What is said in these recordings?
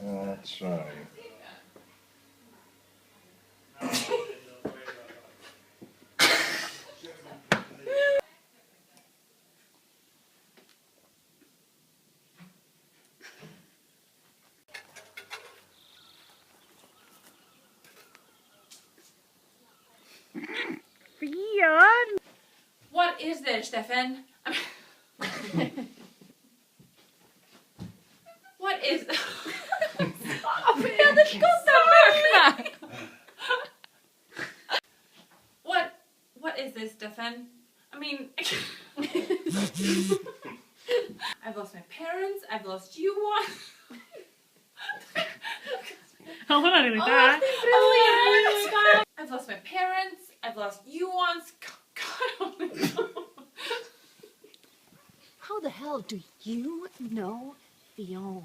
That's right. Björn! What is there, Stefan? What is... What is this, Stefan? I mean... I've lost my parents, I've lost you once. Hold on, really bad. I've lost my parents, I've lost you once. God only knows. How the hell do you know Fionn?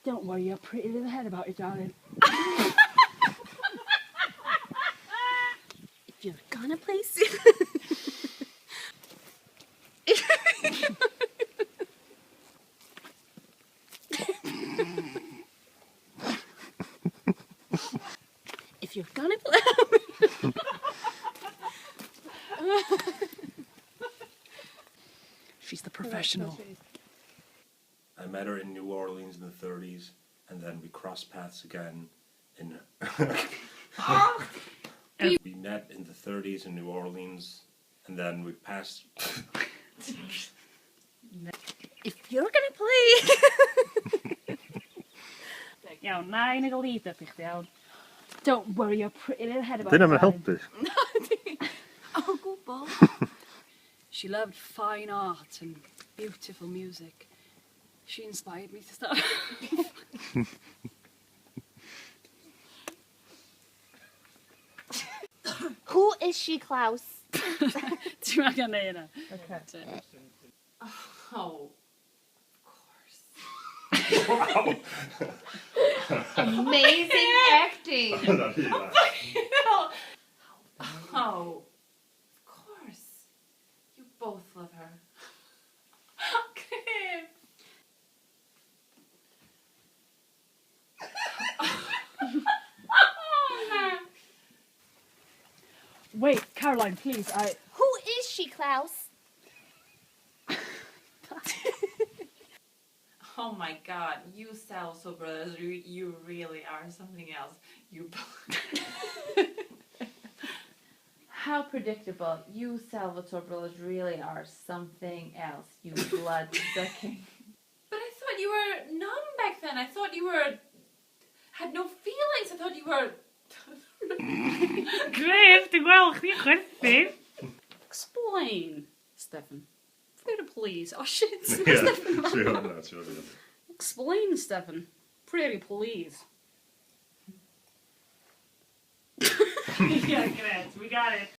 Don't worry your pretty little head about it, darling. If you're gonna play if you're gonna play She's the professional. I met her in New Orleans in the 30s, and then we crossed paths again in... We met in the 30s in New Orleans, and then we passed... if you're gonna play Ja, nej, ni går lite uppåt, ja. Don't worry your pretty little head about Didn't it, even help darling. this. oh good ball. She loved fine art and beautiful music. She inspired me to start. Who is she, Klaus? Tror jag kan det. Oh, Wow! Amazing acting. oh, of course. You both love her. Okay. Wait, Caroline, please, Who is she, Klaus? Oh my God, you Salso brothers, you really are something else. You. How predictable. You Salvatore brothers really are something else. You blood sucking. But I thought you were numb back then. I thought you were had no feelings. I thought you were. Great, well, good. Explain, Stefan. Pretty please. Oh shit. Yeah, sure. Explain, Stefan. Pretty please. Yeah, great. We got it.